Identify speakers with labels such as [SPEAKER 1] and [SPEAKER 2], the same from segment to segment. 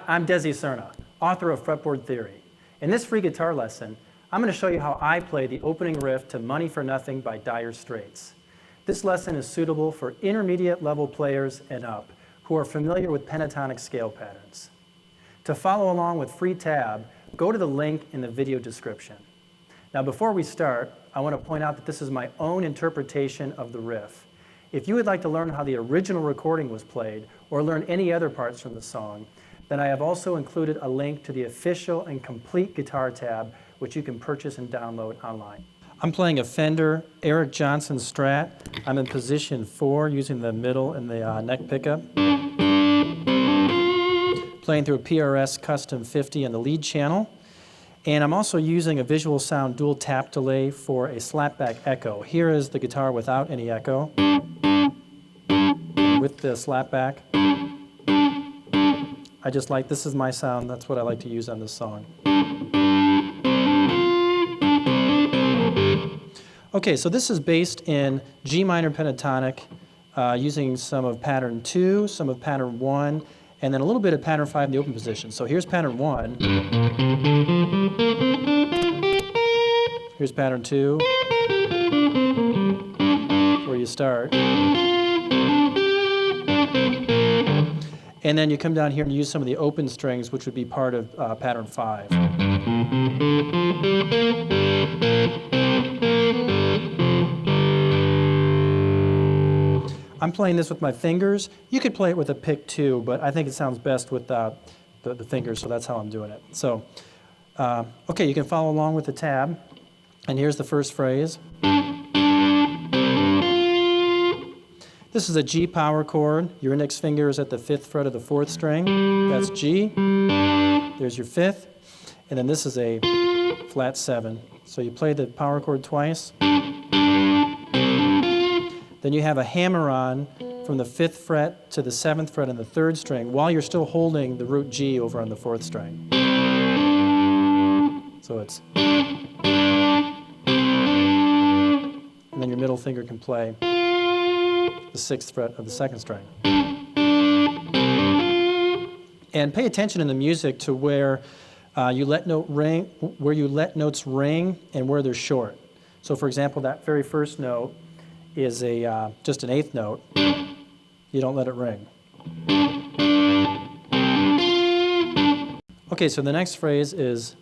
[SPEAKER 1] I'm Desi Serna, author of Fretboard Theory. In this free guitar lesson, I'm going to show you how I play the opening riff to Money for Nothing by Dire Straits. This lesson is suitable for intermediate level players and up who are familiar with pentatonic scale patterns. To follow along with free tab, go to the link in the video description. Now before we start, I want to point out that this is my own interpretation of the riff. If you would like to learn how the original recording was played or learn any other parts from the song, then I have also included a link to the official and complete guitar tab, which you can purchase and download online. I'm playing a Fender Eric Johnson Strat. I'm in position 4 using the middle and the neck pickup. Playing through a PRS Custom 50 in the lead channel. And I'm also using a Visual Sound dual tap delay for a slapback echo. Here is the guitar without any echo. With the slapback. This is my sound, that's what I like to use on this song. Okay, so this is based in G minor pentatonic, using some of pattern 2, some of pattern 1, and then a little bit of pattern 5 in the open position. So here's pattern 1. Here's pattern 2, where you start. And then you come down here and use some of the open strings, which would be part of pattern 5. I'm playing this with my fingers. You could play it with a pick too, but I think it sounds best with the fingers, so that's how I'm doing it. So, okay, you can follow along with the tab. And here's the first phrase. This is a G power chord. Your index finger is at the 5th fret of the 4th string. That's G. There's your 5th. And then this is a flat 7. So you play the power chord twice. Then you have a hammer-on from the 5th fret to the 7th fret on the 3rd string while you're still holding the root G over on the 4th string. So it's... And then your middle finger can play the 6th fret of the 2nd string. And pay attention in the music to where you let notes ring and where they're short. So for example, that very first note is just an 8th note. You don't let it ring. Okay, so the next phrase is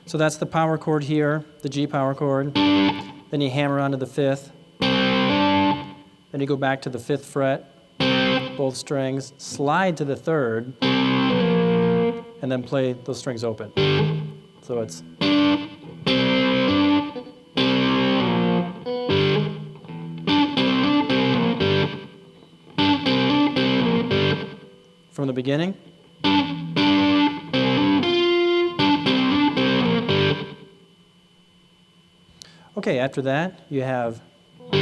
[SPEAKER 1] so that's the power chord here, the G power chord. Then you hammer onto the 5th. Then you go back to the 5th fret, both strings, slide to the 3rd, and then play those strings open. So it's... From the beginning. Okay, after that, you have the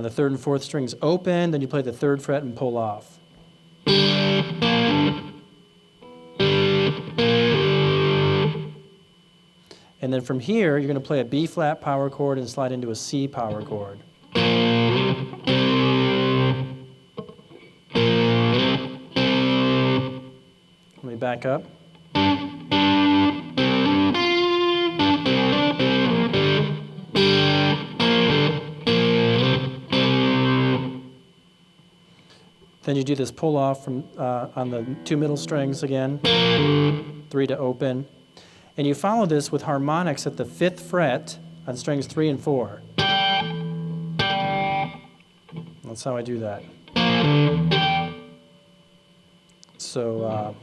[SPEAKER 1] 3rd and 4th strings open, then you play the 3rd fret and pull off. And then from here, you're going to play a B flat power chord and slide into a C power chord. Let me back up. Then you do this pull off from on the 2 middle strings again, 3 to open. And you follow this with harmonics at the 5th fret on strings 3 and 4. That's how I do that. So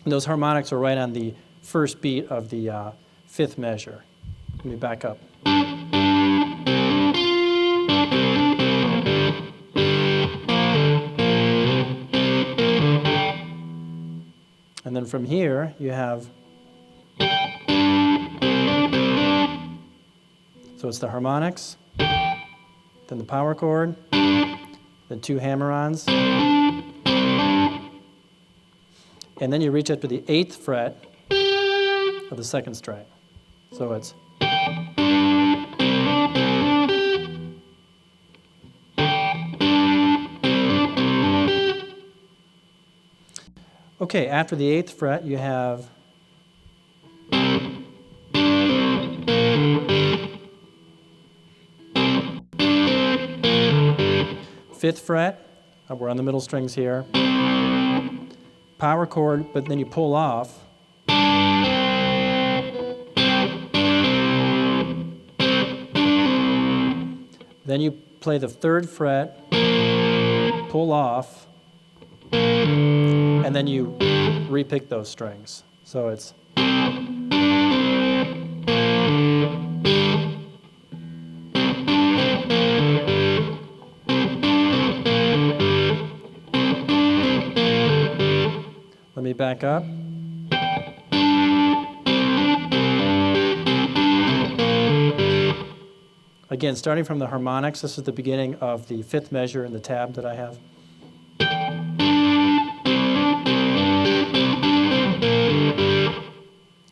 [SPEAKER 1] those harmonics are right on the first beat of the 5th measure. Let me back up. And then from here, you have, so it's the harmonics, then the power chord, then 2 hammer-ons, and then you reach up to the 8th fret of the second string. So it's okay, after the 8th fret you have 5th fret, we're on the middle strings here, power chord, but then you pull off, then you play the 3rd fret, pull off, and then you repick those strings. So it's let me back up. Again, starting from the harmonics, this is the beginning of the 5th measure in the tab that I have.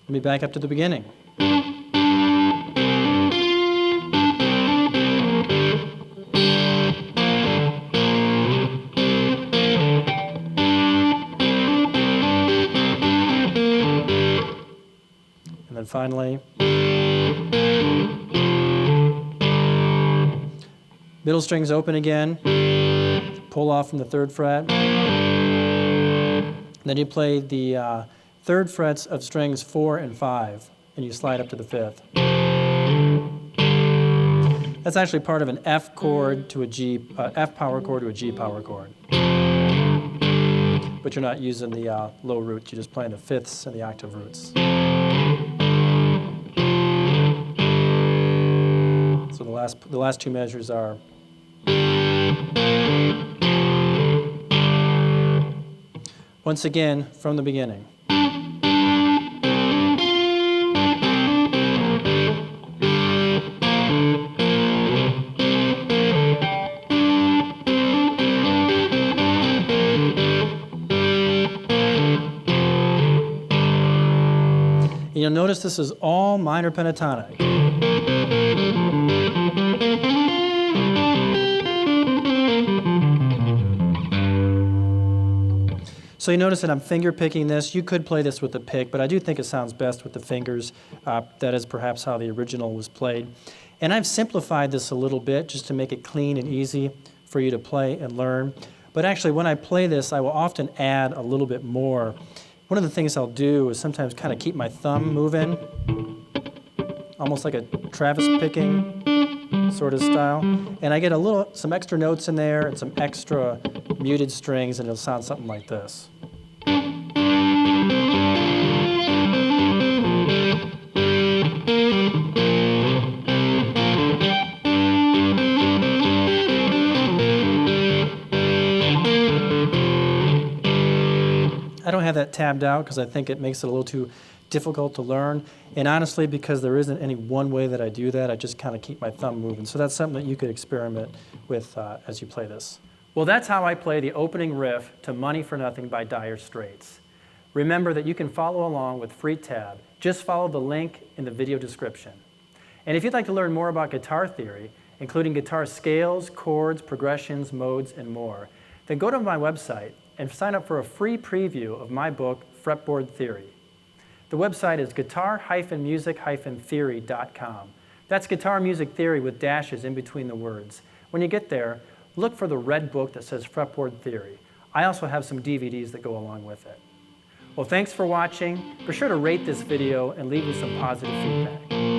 [SPEAKER 1] Let me back up to the beginning. And then finally, middle strings open again, pull off from the 3rd fret, and then you play the 3rd frets of strings 4 and 5, and you slide up to the 5th. That's actually part of an F chord to a G, F power chord to a G power chord. But you're not using the low roots, you're just playing the 5ths and the octave roots. So the last 2 measures are once again from the beginning. You'll notice this is all minor pentatonic. So you notice that I'm finger picking this. You could play this with a pick, but I do think it sounds best with the fingers. That is perhaps how the original was played. And I've simplified this a little bit just to make it clean and easy for you to play and learn. But actually, when I play this, I will often add a little bit more. One of the things I'll do is sometimes kind of keep my thumb moving, almost like a Travis picking sort of style. And I get some extra notes in there and some extra muted strings, and it'll sound something like this. I don't have that tabbed out because I think it makes it a little too difficult to learn. And honestly, because there isn't any one way that I do that, I just kind of keep my thumb moving. So that's something that you could experiment with as you play this. Well, that's how I play the opening riff to Money for Nothing by Dire Straits. Remember that you can follow along with free tab. Just follow the link in the video description. And if you'd like to learn more about guitar theory, including guitar scales, chords, progressions, modes, and more, then go to my website and sign up for a free preview of my book, Fretboard Theory. The website is guitar-music-theory.com. That's guitar music theory with dashes in between the words. When you get there, look for the red book that says Fretboard Theory. I also have some DVDs that go along with it. Well, thanks for watching. Be sure to rate this video and leave me some positive feedback.